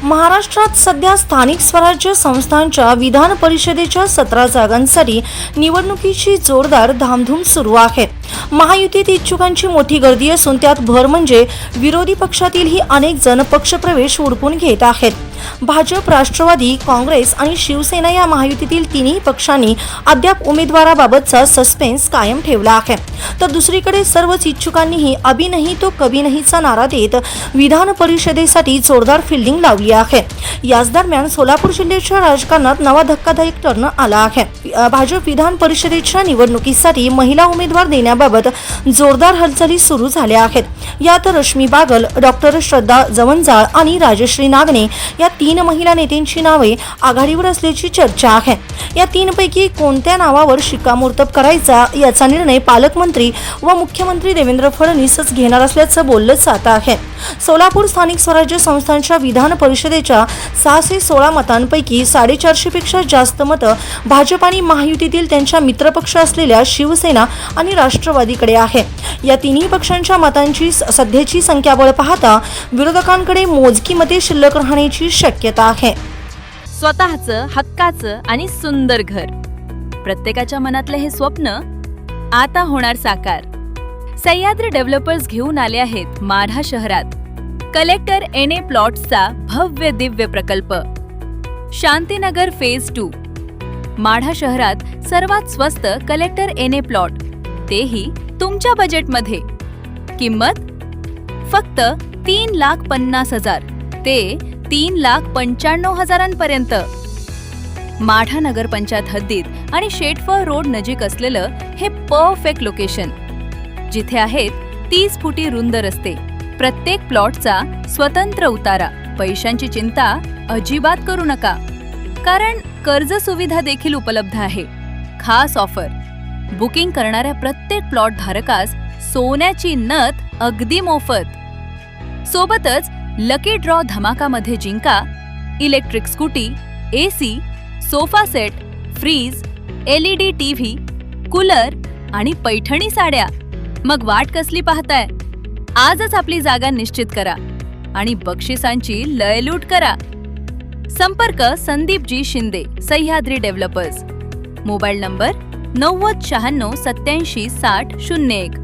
महाराष्ट्रात सध्या स्थानिक स्वराज्य संस्थांच्या विधान परिषदेच्या 17 जागांसाठी निवडणुकीची जोरदार धामधूम सुरू आहे. महायुतीत इच्छुकांची मोठी गर्दी असून त्यात भर म्हणजे विरोधी पक्षातीलही अनेक जण पक्षप्रवेश उरकून घेत आहेत. भाजप, राष्ट्रवादी, काँग्रेस आणि शिवसेना या महायुतीतील तिन्ही पक्षांनी अद्याप उमेदवाराबाबतचा सस्पेन्स कायम ठेवला आहे. तर दुसरीकडे सर्वच इच्छुकांनीही अभी नहीं तो कभी नहीचा नारा देत विधान परिषदेसाठी जोरदार फिल्डिंग लावली आहे. याच दरम्यान सोलापूर जिल्ह्याच्या राजकारणात नवा धक्कादायक टर्न आला आहे. भाजप विधान परिषदेच्या निवडणुकीसाठी महिला उमेदवार देण्याबाबत जोरदार हालचाली सुरू झाल्या आहेत. यात रश्मी बागल, डॉक्टर श्रद्धा जवंजाळ आणि राजश्री नागने या 3 महिला नेत्यांची नावे आघाडीवर असल्याची चर्चा आहे. या 3पैकी कोणत्या नावावर शिक्कामोर्तब करायचा याचा निर्णय पालकमंत्री व मुख्यमंत्री देवेंद्र फडणवीसच घेणार असल्याचं बोललं जात आहे. सोलापूर स्थानिक स्वराज्य संस्थांच्या विधान परिषदेच्या 616 मतांपैकी 450 पेक्षा जास्त मतं भाजप आणि महायुतीतील त्यांच्या मित्रपक्ष असलेल्या शिवसेना आणि राष्ट्रवादीकडे आहे. या तिन्ही पक्षांच्या मतांची सध्याची संख्याबळ पाहता विरोधकांकडे मोजकी मते शिल्लक राहण्याची शक्यता आहे. स्वतःचं हक्काचं आणि सुंदर घर, प्रत्येकाच्या मनातले हे स्वप्न आता होणार साकार. सह्याद्री डेव्हलपर्स घेऊन आले आहेत माढा शहरात कलेक्टर एनए प्लॉट्सचा भव्य दिव्य प्रकल्प. शांतीनगर फेज 2. माढा शहरात सर्वात स्वस्त कलेक्टर एनए प्लॉट, तेही तुमच्या बजेटमध्ये. किंमत फक्त 3,50,000 ते 3,95,000 पर्यंत. माढा नगरपंचायत हद्दीत आणि शेटफळ रोड नजीक असलेलं हे परफेक्ट लोकेशन, जिथे आहेत 30 फुटी रुंद रस्ते, प्रत्येक प्लॉटचा स्वतंत्र उतारा. पैशांची चिंता अजिबात करू नका, कारण कर्ज सुविधा देखील उपलब्ध आहे. खास ऑफर, बुकिंग करणाऱ्या प्रत्येक प्लॉट धारकास सोन्याची नथ अगदी मोफत. सोबतच लकी ड्रॉ धमाकामध्ये जिंका electric scooty, AC, sofa set, fridge, LED TV, cooler आणि पैठणी साड्या. मग वाट कसली पाहताय? आजच आपली जागा निश्चित करा आणि बक्षिसांची लयलूट करा. संपर्क Sandeepji Shinde, Sahyadri developers. Mobile number 90 96 87 60 01.